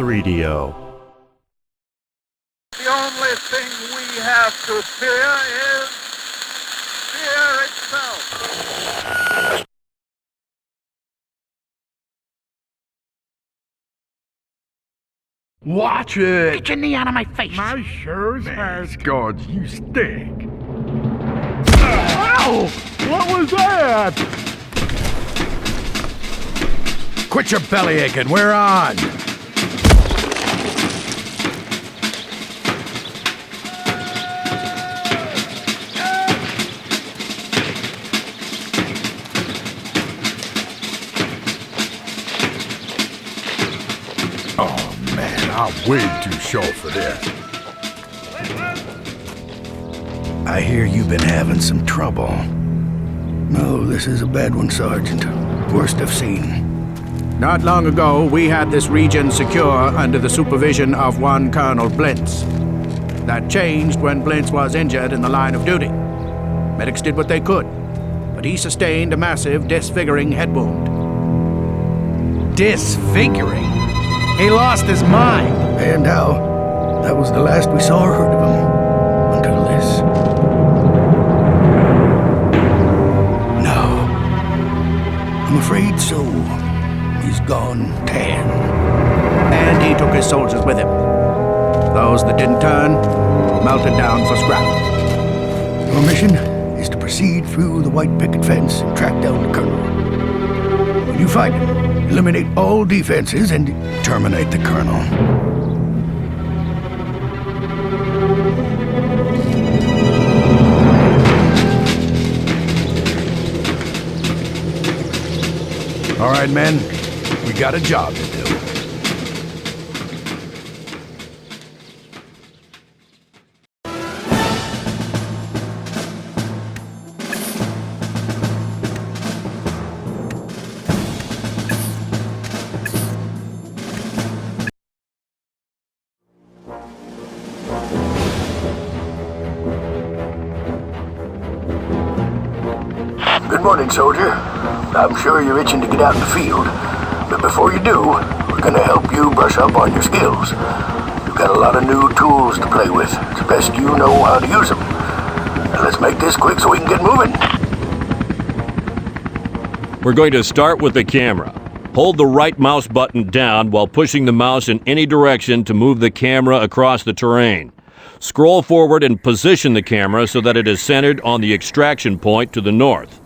3DO. The only thing we have to fear is fear itself. Watch it! Get your knee out of my face! My shoes has God, you stink! Ow! What was that? Quit your belly aching, we're on! Oh man, I'm way too short for this. I hear you've been having some trouble. No, this is a bad one, Sergeant. Worst I've seen. Not long ago, we had this region secure under the supervision of one Colonel Blintz. That changed when Blintz was injured in the line of duty. Medics did what they could, but he sustained a massive, disfiguring head wound. Disfiguring? He lost his mind. And how? That was the last we saw or heard of him. Until this. No. I'm afraid so. He's gone tan. And he took his soldiers with him. Those that didn't turn melted down for scrap. Your mission is to proceed through the white picket fence and track down the Colonel. When you find him, eliminate all defenses and terminate the Colonel. All right, men. We got a job to do. Good morning, soldier. I'm sure you're itching to get out in the field. But before you do, we're gonna help you brush up on your skills. You've got a lot of new tools to play with. It's best you know how to use them. Now let's make this quick so we can get moving. We're going to start with the camera. Hold the right mouse button down while pushing the mouse in any direction to move the camera across the terrain. Scroll forward and position the camera so that it is centered on the extraction point to the north.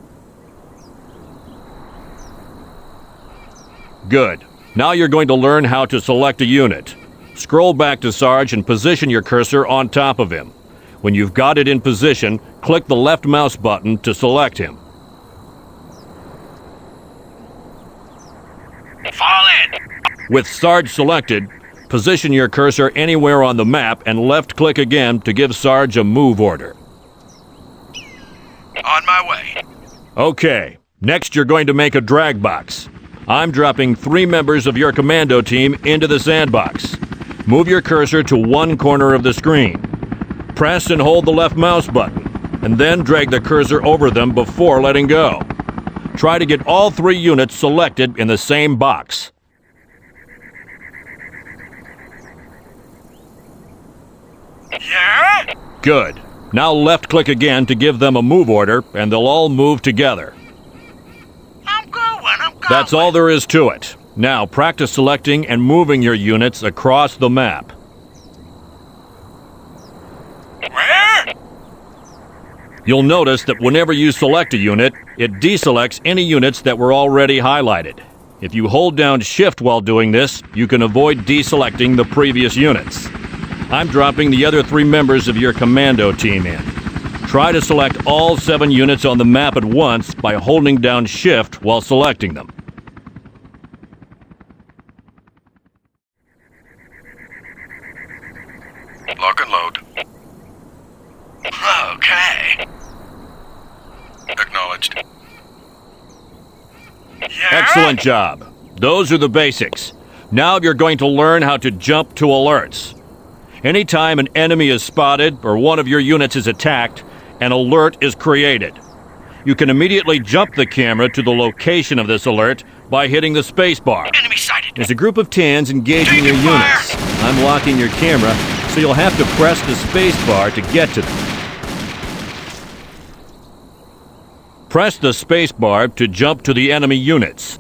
Good. Now you're going to learn how to select a unit. Scroll back to Sarge and position your cursor on top of him. When you've got it in position, click the left mouse button to select him. Fall in! With Sarge selected, position your cursor anywhere on the map and left-click again to give Sarge a move order. On my way. Okay, next you're going to make a drag box. I'm dropping 3 members of your commando team into the sandbox. Move your cursor to one corner of the screen. Press and hold the left mouse button, and then drag the cursor over them before letting go. Try to get all 3 units selected in the same box. Yeah? Good. Now left-click again to give them a move order, and they'll all move together. I'm going. That's all there is to it. Now practice selecting and moving your units across the map. Where? You'll notice that whenever you select a unit, it deselects any units that were already highlighted. If you hold down Shift while doing this, you can avoid deselecting the previous units. I'm dropping the other 3 members of your commando team in. Try to select all 7 units on the map at once by holding down Shift while selecting them. Lock and load. Okay. Acknowledged. Yeah? Excellent job. Those are the basics. Now you're going to learn how to jump to alerts. Anytime an enemy is spotted or one of your units is attacked, an alert is created. You can immediately jump the camera to the location of this alert by hitting the space bar. Enemy sighted. There's a group of TANs engaging your Taking fire. units. I'm locking your camera, so you'll have to press the space bar to get to them. Press the space bar to jump to the enemy units.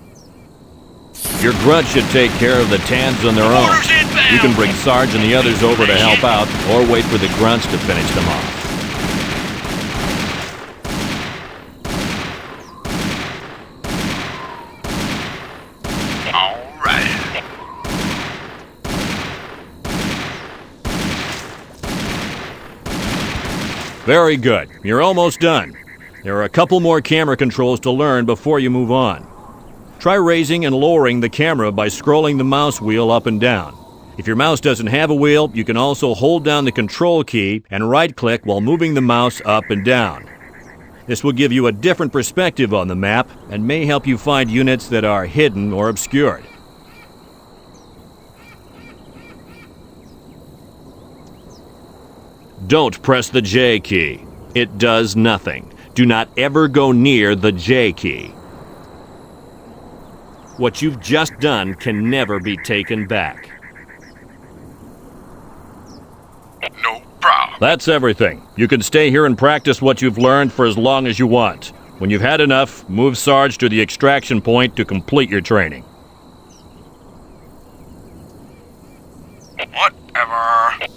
Your grunt should take care of the TANs on their own. Orders inbound. You can bring Sarge and the others over to help out, or wait for the grunts to finish them off. All right. Very good. You're almost done. There are a couple more camera controls to learn before you move on. Try raising and lowering the camera by scrolling the mouse wheel up and down. If your mouse doesn't have a wheel, you can also hold down the control key and right-click while moving the mouse up and down. This will give you a different perspective on the map and may help you find units that are hidden or obscured. Don't press the J key. It does nothing. Do not ever go near the J key. What you've just done can never be taken back. No problem. That's everything. You can stay here and practice what you've learned for as long as you want. When you've had enough, move Sarge to the extraction point to complete your training. Whatever.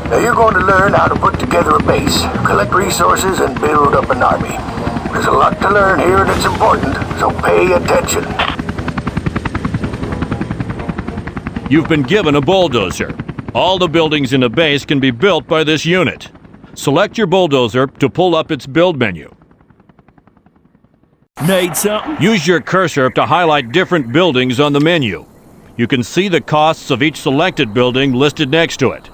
Now you're going to learn how to put together a base, collect resources, and build up an army. There's a lot to learn here and it's important, so pay attention. You've been given a bulldozer. All the buildings in a base can be built by this unit. Select your bulldozer to pull up its build menu. Need something? Use your cursor to highlight different buildings on the menu. You can see the costs of each selected building listed next to it.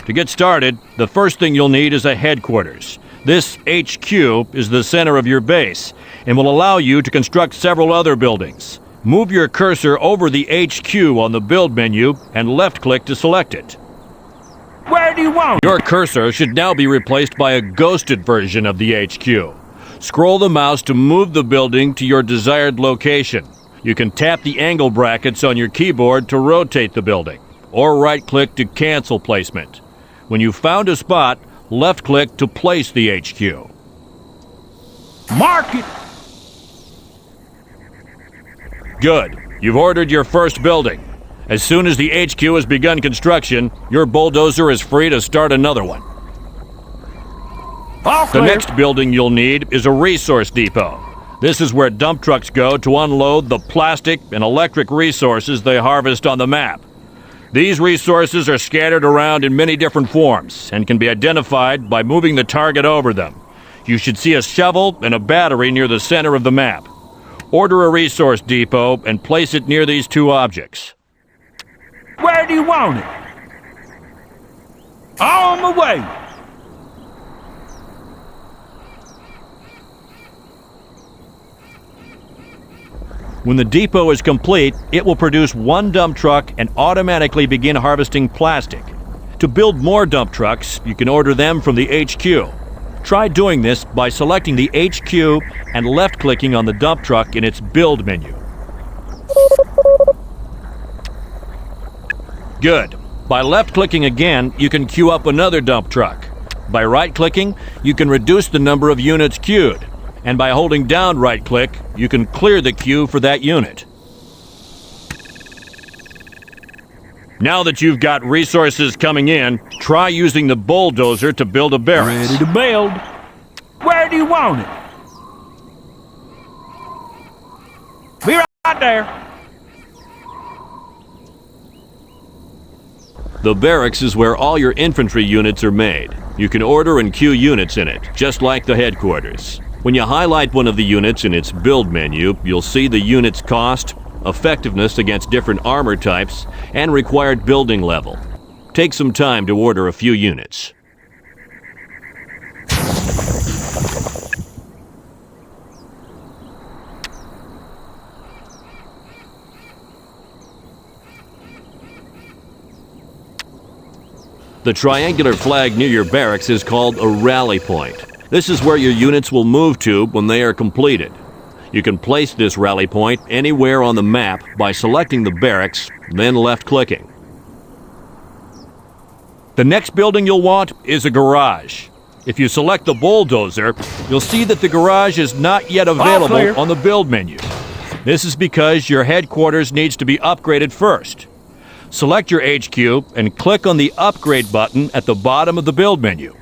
To get started, the first thing you'll need is a headquarters. This HQ is the center of your base and will allow you to construct several other buildings. Move your cursor over the HQ on the build menu and left-click to select it. Where do you want it? Your cursor should now be replaced by a ghosted version of the HQ. Scroll the mouse to move the building to your desired location. You can tap the angle brackets on your keyboard to rotate the building, or right-click to cancel placement. When you've found a spot, left-click to place the HQ. Mark it! Good. You've ordered your first building. As soon as the HQ has begun construction, your bulldozer is free to start another one. All The clear. next building you'll need is a resource depot. This is where dump trucks go to unload the plastic and electric resources they harvest on the map. These resources are scattered around in many different forms and can be identified by moving the target over them. You should see a shovel and a battery near the center of the map. Order a resource depot and place it near these two objects. Where do you want it? On my way. When the depot is complete, it will produce one dump truck and automatically begin harvesting plastic. To build more dump trucks, you can order them from the HQ. Try doing this by selecting the HQ and left-clicking on the dump truck in its build menu. Good. By left-clicking again, you can queue up another dump truck. By right-clicking, you can reduce the number of units queued. And by holding down right-click, you can clear the queue for that unit. Now that you've got resources coming in, try using the bulldozer to build a barracks. Ready to build. Where do you want it? Be right there. The barracks is where all your infantry units are made. You can order and queue units in it, just like the headquarters. When you highlight one of the units in its build menu, you'll see the unit's cost, effectiveness against different armor types, and required building level. Take some time to order a few units. The triangular flag near your barracks is called a rally point. This is where your units will move to when they are completed. You can place this rally point anywhere on the map by selecting the barracks, then left-clicking. The next building you'll want is a garage. If you select the bulldozer, you'll see that the garage is not yet available on the build menu. This is because your headquarters needs to be upgraded first. Select your HQ and click on the Upgrade button at the bottom of the build menu.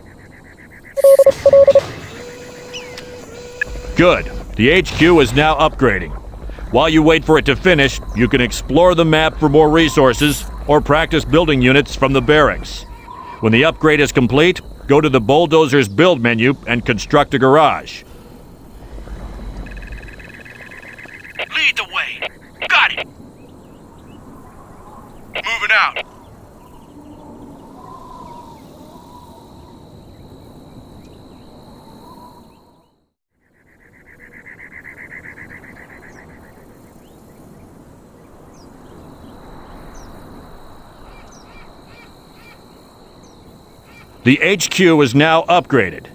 Good. The HQ is now upgrading. While you wait for it to finish, you can explore the map for more resources or practice building units from the barracks. When the upgrade is complete, go to the bulldozer's build menu and construct a garage. Lead the way. Got it. Moving out. The HQ is now upgraded.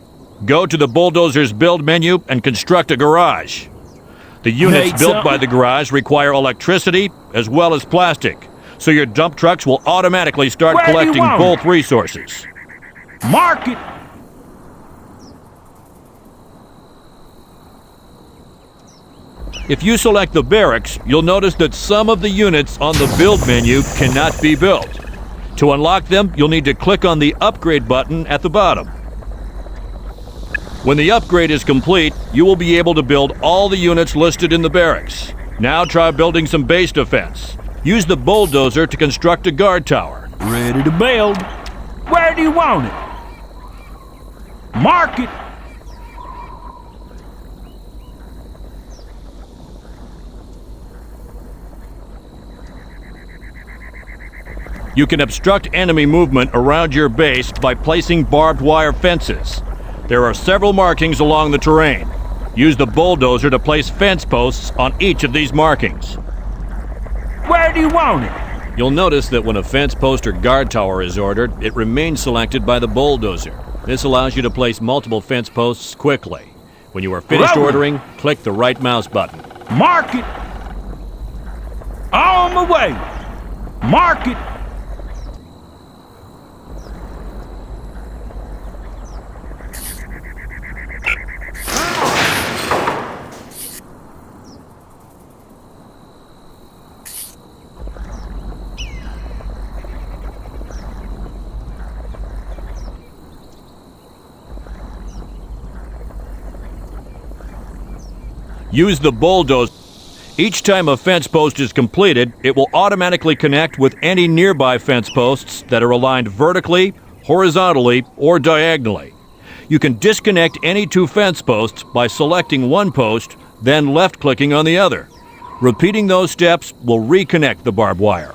Go to the bulldozer's build menu and construct a garage. The units built by the garage require electricity as well as plastic, so your dump trucks will automatically start collecting both resources. Mark it! If you select the barracks, you'll notice that some of the units on the build menu cannot be built. To unlock them, you'll need to click on the Upgrade button at the bottom. When the upgrade is complete, you will be able to build all the units listed in the barracks. Now try building some base defense. Use the bulldozer to construct a guard tower. Ready to build. Where do you want it? Mark it! You can obstruct enemy movement around your base by placing barbed wire fences. There are several markings along the terrain. Use the bulldozer to place fence posts on each of these markings. Where do you want it? You'll notice that when a fence post or guard tower is ordered, it remains selected by the bulldozer. This allows you to place multiple fence posts quickly. When you are finished ordering, click the right mouse button. Mark it! On the way! Mark it! Use the bulldozer. Each time a fence post is completed, it will automatically connect with any nearby fence posts that are aligned vertically, horizontally, or diagonally. You can disconnect any two fence posts by selecting one post, then left-clicking on the other. Repeating those steps will reconnect the barbed wire.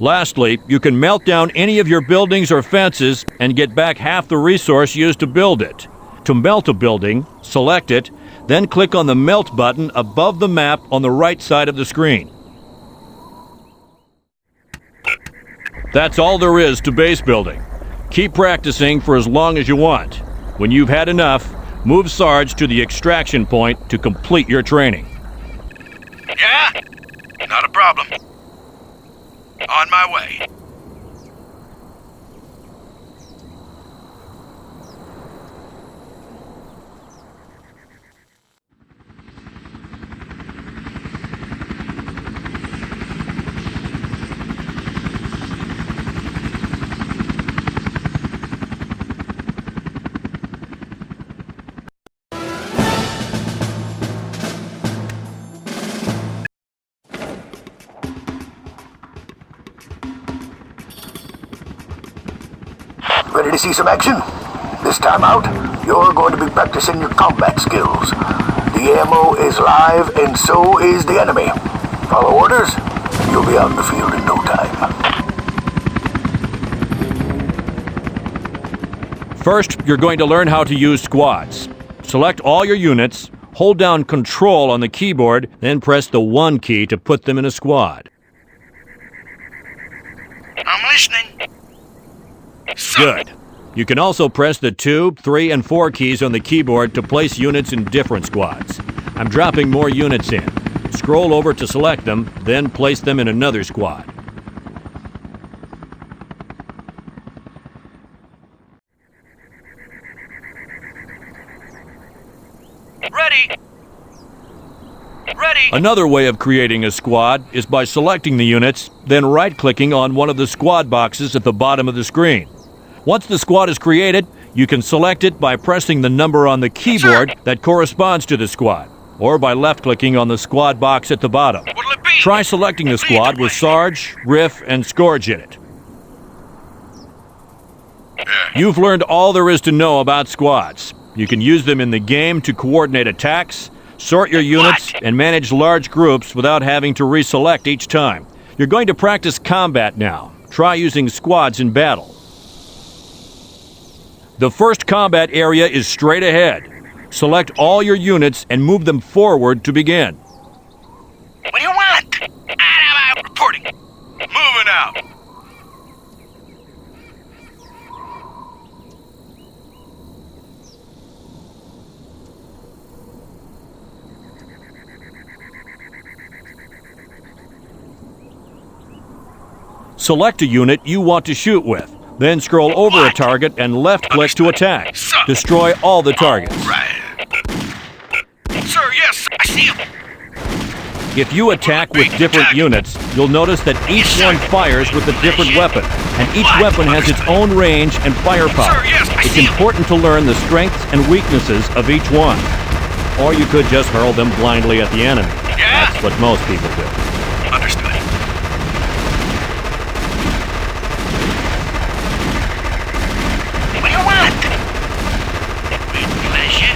Lastly, you can melt down any of your buildings or fences and get back half the resource used to build it. To melt a building, select it, then click on the Melt button above the map on the right side of the screen. That's all there is to base building. Keep practicing for as long as you want. When you've had enough, move Sarge to the extraction point to complete your training. Yeah? Not a problem. On my way. Ready to see some action? This time out, you're going to be practicing your combat skills. The ammo is live, and so is the enemy. Follow orders, and you'll be out in the field in no time. First, you're going to learn how to use squads. Select all your units, hold down Control on the keyboard, then press the 1 key to put them in a squad. I'm listening. Good. You can also press the 2, 3, and 4 keys on the keyboard to place units in different squads. I'm dropping more units in. Scroll over to select them, then place them in another squad. Ready. Ready. Another way of creating a squad is by selecting the units, then right-clicking on one of the squad boxes at the bottom of the screen. Once the squad is created, you can select it by pressing the number on the keyboard that corresponds to the squad, or by left-clicking on the squad box at the bottom. What'll it be? Try selecting the squad with Sarge, Riff, and Scourge in it. You've learned all there is to know about squads. You can use them in the game to coordinate attacks, sort your units, and manage large groups without having to reselect each time. You're going to practice combat now. Try using squads in battle. The first combat area is straight ahead. Select all your units and move them forward to begin. What do you want? Reporting. Moving out. Select a unit you want to shoot with. Then scroll over a target and left-click to attack. Destroy all the targets. Right. Sir, yes, I see him. If you attack with different units, you'll notice that each one fires with a different weapon, and each weapon has its own range and firepower. Sir, yes, I It's see him. important to learn the strengths and weaknesses of each one. Or you could just hurl them blindly at the enemy. Yeah. That's what most people do. Understood. What do you want? With pleasure.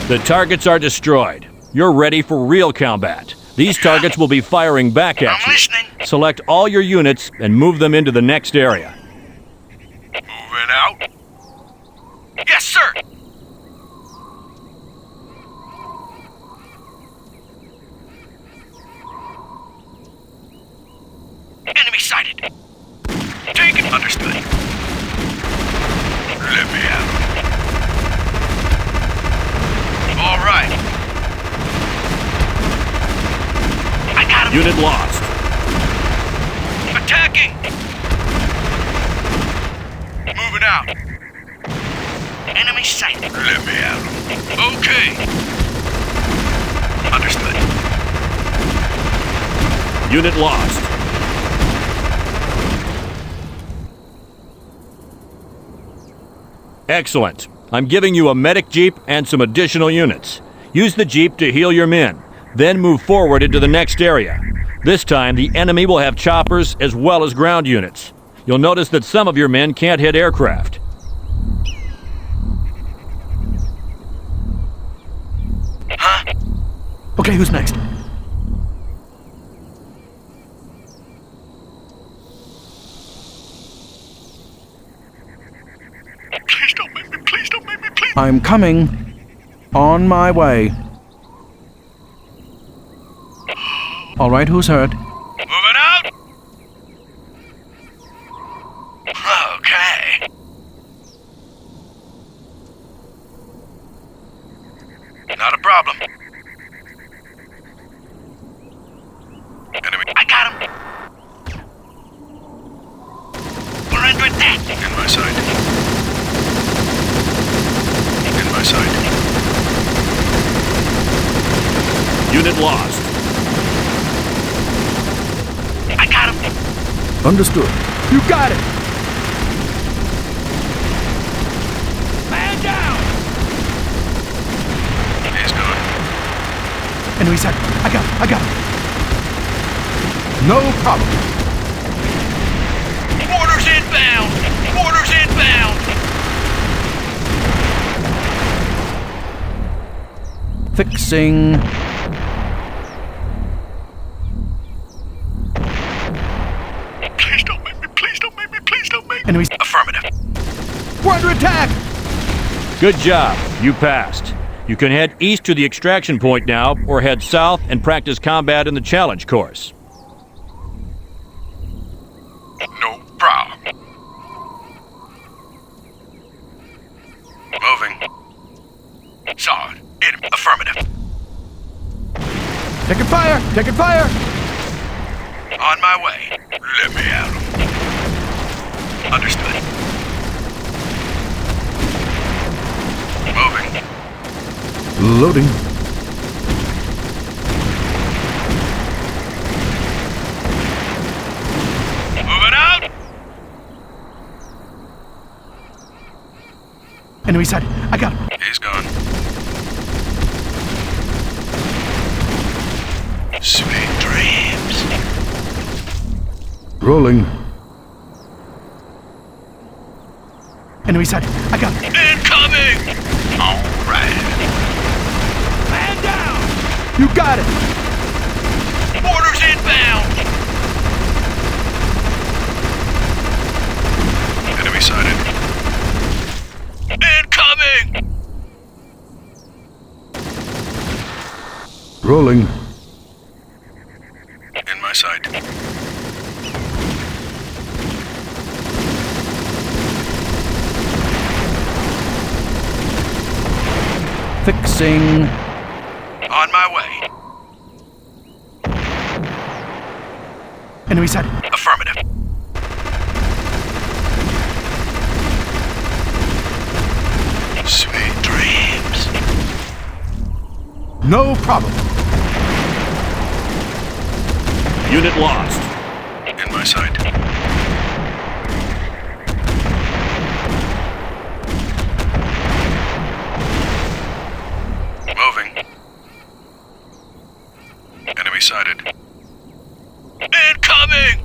The targets are destroyed. You're ready for real combat. These targets will be firing back at I'm you. listening. Select all your units and move them into the next area. Moving out. Yes, sir. Enemy sighted. Taken. Understood. Let me out. All right. I got him. Unit lost. Attacking. Moving out. Enemy sighted. Let me out. Okay. Understood. Unit lost. Excellent. I'm giving you a medic jeep and some additional units. Use the jeep to heal your men, then move forward into the next area. This time, the enemy will have choppers as well as ground units. You'll notice that some of your men can't hit aircraft. Huh? Okay, who's next? Please don't make me. Please don't make me. Please. I'm coming. On my way. All right, who's hurt? Moving out. Okay. Not a problem. Enemy. I got him. We're under attack. In my sight. In my sight. Unit lost. I got him. Understood. You got it! Man down. Enemy sighted. I got it. No problem. Orders inbound! Orders inbound! Fixing. Please don't make me, please don't make me, please don't make me. Enemies. Affirmative. We're under attack! Good job. You passed. You can head east to the extraction point now, or head south and practice combat in the challenge course. No problem. Moving. Solid. Enemy. Affirmative. Taking fire! Taking fire! On my way. Let me have him. Understood. Moving. Loading. Moving out. Enemy sighted. I got him. He's gone. Sweet dreams. Rolling. Enemy sighted. I got him. Incoming. All right. Man down. You got it! Orders inbound. Enemy sighted. Incoming. Rolling. In my sight. Fixing. On my way. Enemy sighted. Affirmative. Sweet dreams. No problem. Unit lost. In my sight. Moving. Enemy sighted. Incoming!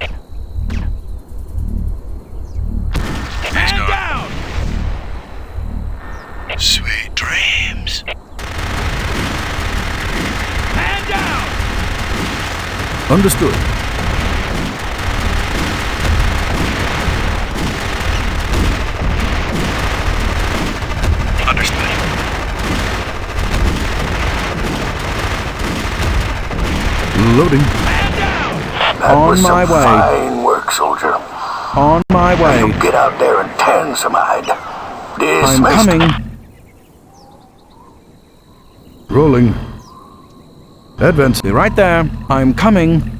He's gone. Down! Sweet dreams. Man down! Understood. Understood. Loading. That On was my some way. fine work, soldier. On my way. You get out there and tan some hide. I'm Dismissed. coming. Rolling. Advance. Be right there. I'm coming.